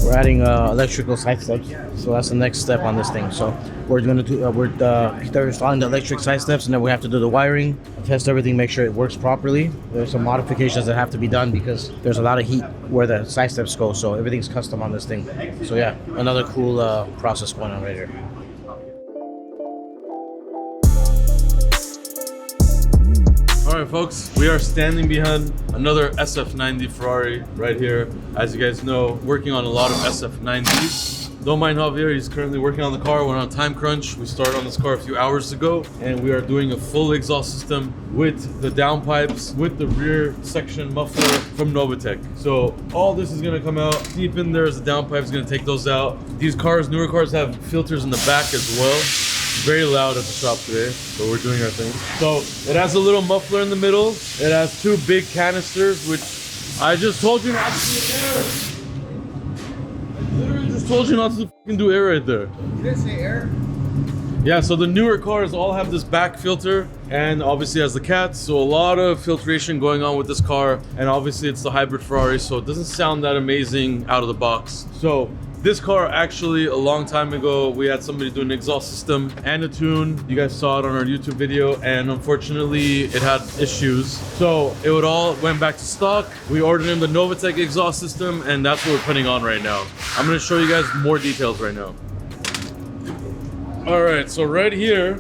We're adding electrical side steps, so that's the next step on this thing. So we're going to do they're installing the electric side steps, and then we have to do the wiring, test everything, make sure it works properly. There's some modifications that have to be done because there's a lot of heat where the side steps go, so everything's custom on this thing. So yeah, another cool process going on right here. Alright folks, we are standing behind another SF90 Ferrari right here. As you guys know, working on a lot of SF90s. Don't mind Javier, he's currently working on the car. We're on a time crunch. We started on this car a few hours ago, and we are doing a full exhaust system with the downpipes, with the rear section muffler from Novitec. So all this is gonna come out. Deep in there is the downpipe, is gonna take those out. These cars, newer cars, have filters in the back as well. Very loud at the shop today, so we're doing our thing. So it has a little muffler in the middle. It has two big canisters, which I just told you not to do air. I literally just told you not to fucking do air right there. You didn't say air? Yeah, so the newer cars all have this back filter, and obviously has the cats, so a lot of filtration going on with this car. And obviously it's the hybrid Ferrari, so it doesn't sound that amazing out of the box. So this car, actually, a long time ago, we had somebody do an exhaust system and a tune. You guys saw it on our YouTube video, and unfortunately, it had issues. So it all went back to stock. We ordered in the Novitec exhaust system, and that's what we're putting on right now. I'm gonna show you guys more details right now. All right, so right here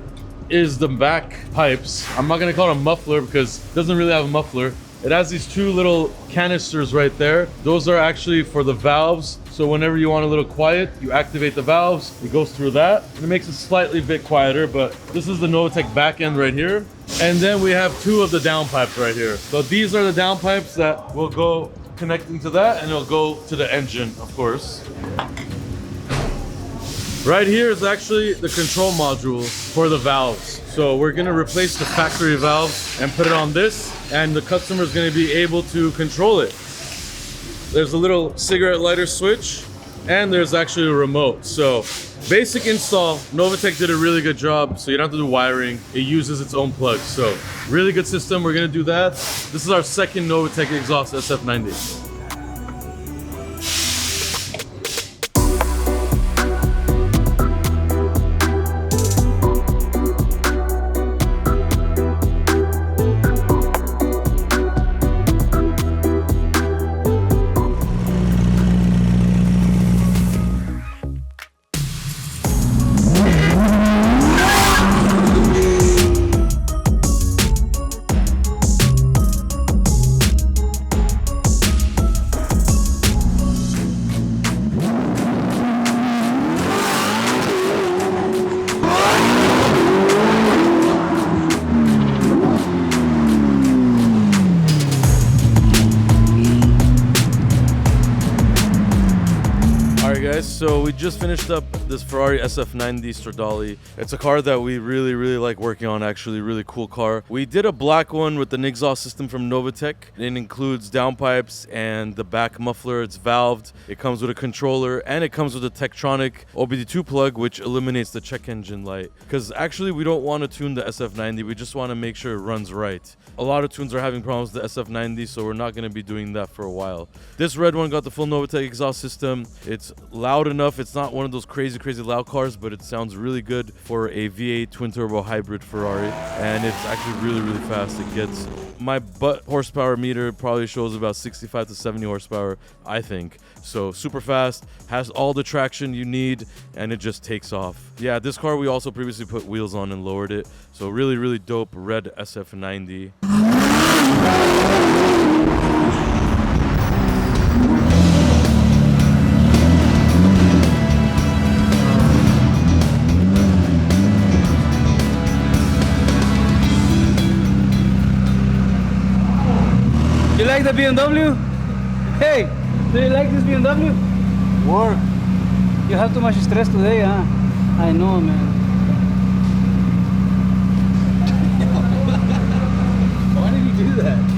is the back pipes. I'm not gonna call it a muffler because it doesn't really have a muffler. It has these two little canisters right there. Those are actually for the valves. So whenever you want a little quiet, you activate the valves. It goes through that. And it makes it slightly bit quieter, but this is the Novitec back end right here. And then we have two of the downpipes right here. So these are the downpipes that will go connecting to that, and it'll go to the engine, of course. Right here is actually the control module for the valves. So we're gonna replace the factory valves and put it on this, and the customer is gonna be able to control it. There's a little cigarette lighter switch, and there's actually a remote. So basic install, Novitec did a really good job, so you don't have to do wiring. It uses its own plug. So really good system, we're gonna do that. This is our second Novitec exhaust SF90. So we just finished up this Ferrari SF90 Stradale. It's a car that we really like working on, actually. Really cool car. We did a black one with an exhaust system from Novitec. It includes downpipes and the back muffler. It's valved. It comes with a controller, and it comes with a Tektronix OBD2 plug, which eliminates the check engine light. Because actually we don't want to tune the SF90. We just want to make sure it runs right. A lot of tunes are having problems with the SF90, so we're not going to be doing that for a while. This red one got the full Novitec exhaust system. It's loud enough. It's not one of those crazy loud cars, but it sounds really good for a V8 twin turbo hybrid Ferrari, and it's actually really fast. It gets, my butt horsepower meter probably shows about 65 to 70 horsepower, I think. So super fast, has all the traction you need, and it just takes off. Yeah, this car we also previously put wheels on and lowered it. So really dope red SF90. You like the BMW? Hey, do you like this BMW? Work. You have too much stress today, huh? I know, man. Why did you do that?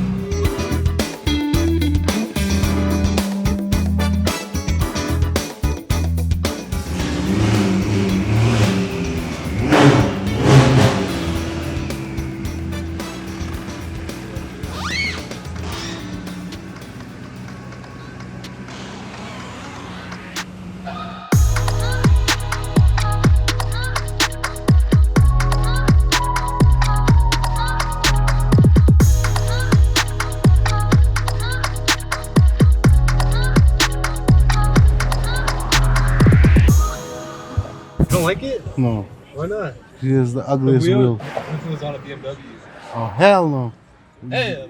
No. Why not? He is the ugliest wheel- wheel. This was on a BMW. Oh, hell no. Hey.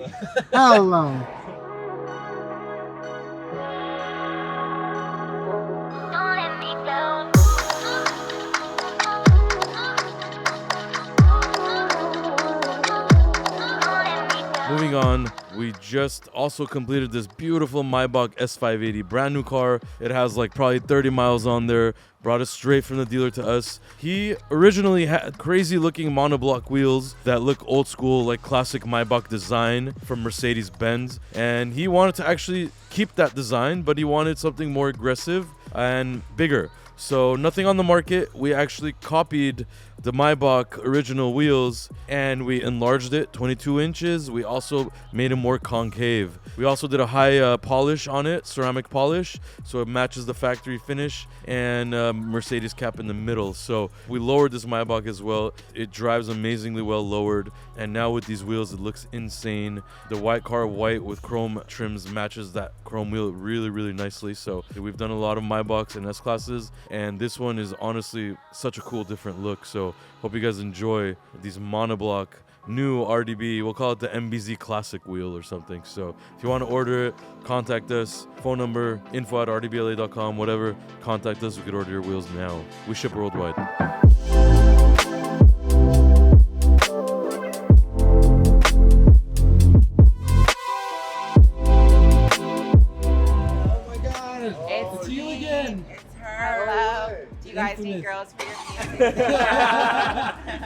Hell no. Moving on, we just also completed this beautiful Maybach S580, brand new car. It has like probably 30 miles on there. Brought it straight from the dealer to us. He originally had crazy looking monoblock wheels that look old school, like classic Maybach design from Mercedes Benz. And he wanted to actually keep that design, but he wanted something more aggressive and bigger. So nothing on the market. We actually copied the Maybach original wheels and we enlarged it 22 inches. We also made it more concave. We also did a high polish on it, ceramic polish, so it matches the factory finish, and Mercedes cap in the middle. So we lowered this Maybach as well. It drives amazingly well lowered, and now with these wheels it looks insane. The white car white with chrome trims matches that chrome wheel really, really nicely. So we've done a lot of Maybachs and S-Classes, and this one is honestly such a cool different look. So hope you guys enjoy these monoblock new RDB. We'll call it the MBZ Classic wheel or something. So if you want to order it, contact us. Phone number, info@rdbla.com, whatever. Contact us. We could order your wheels now. We ship worldwide. It's you again. It's her. Hello. Do you guys need girls for your music?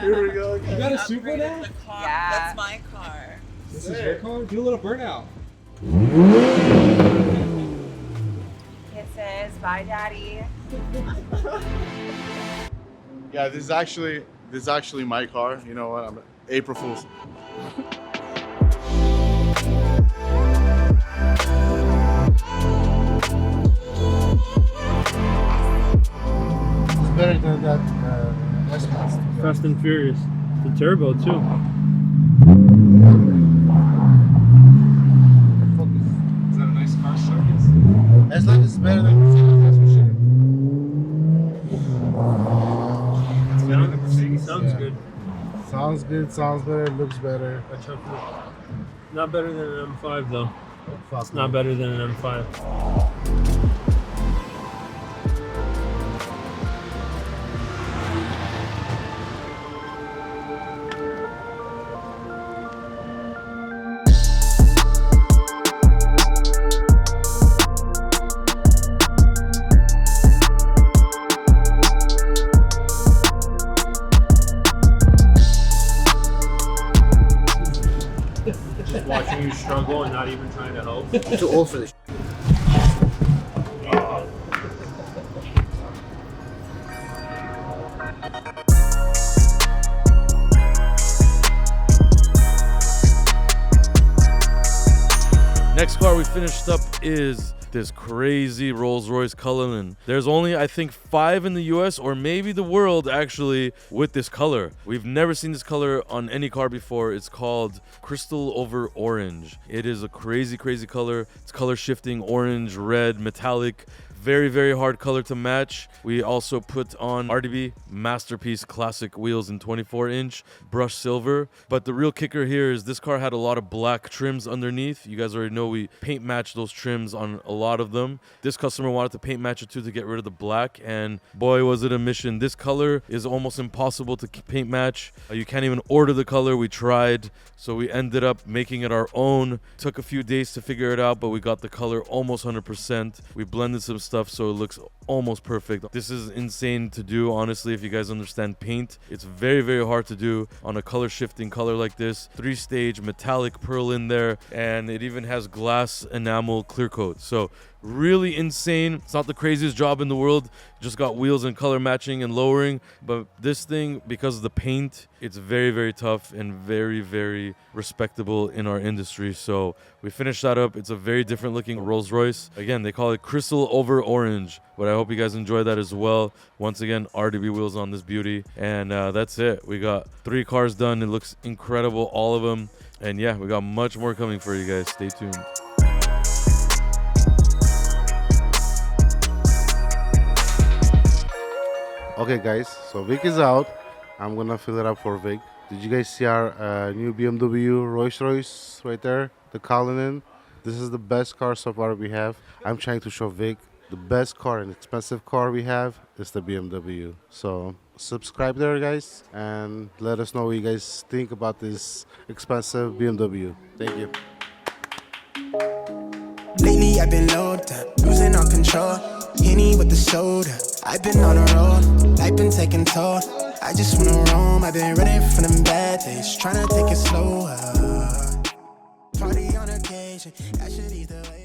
Here we go. You got a Supra now? Yeah. That's my car. This is your car? Do a little burnout. Kisses. Bye, Daddy. Yeah, this is actually my car. You know what? I'm April Fool's. It's better than that S-Class. Fast and Furious. The turbo too. Is that a nice car showcase? S-Class is better than Mercedes, that's for sure. It's better than Mercedes. Sounds Yeah. good. Sounds good, sounds better, looks better. Watch out for it. Not better than an M5 though. Fuck It's not better than an M5. Just watching you struggle and not even trying to help. Too old for this. Next car we finished up is this crazy Rolls Royce Cullinan. There's only, I think, 5 in the US or maybe the world actually with this color. We've never seen this color on any car before. It's called Crystal Over Orange. It is a crazy, crazy color. It's color shifting, orange, red, metallic. Very, very hard color to match. We also put on RDB Masterpiece Classic wheels in 24-inch, brushed silver. But the real kicker here is this car had a lot of black trims underneath. You guys already know we paint matched those trims on a lot of them. This customer wanted to paint match it too to get rid of the black, and boy was it a mission. This color is almost impossible to paint match. You can't even order the color. We tried, so we ended up making it our own. Took a few days to figure it out, but we got the color almost 100%. We blended some stuff so it looks almost perfect. This is insane to do, honestly. If you guys understand paint, it's very, very hard to do on a color shifting color like this. 3-stage metallic pearl in there, and it even has glass enamel clear coat. So really insane. It's not the craziest job in the world. Just got wheels and color matching and lowering, but this thing, because of the paint, it's very, very tough and very, very respectable in our industry. So we finished that up. It's a very different looking Rolls Royce. Again, they call it Crystal Over Orange, but I hope you guys enjoy that as well. Once again, RDB wheels on this beauty, and that's it. We got 3 cars done. It looks incredible, all of them. And yeah, we got much more coming for you guys. Stay tuned. Okay, guys, so Vic is out. I'm gonna fill it up for Vic. Did you guys see our new BMW Rolls Royce right there? The Cullinan. This is the best car so far we have. I'm trying to show Vic the best car and expensive car we have is the BMW. So subscribe there, guys, and let us know what you guys think about this expensive BMW. Thank you. Lately I've been low down, losing all control. Henny with the soda. I've been on a roll, life been taking toll. I just wanna roam, I've been running from them bad days, trying to take it slower. Party on occasion, that should ease the way.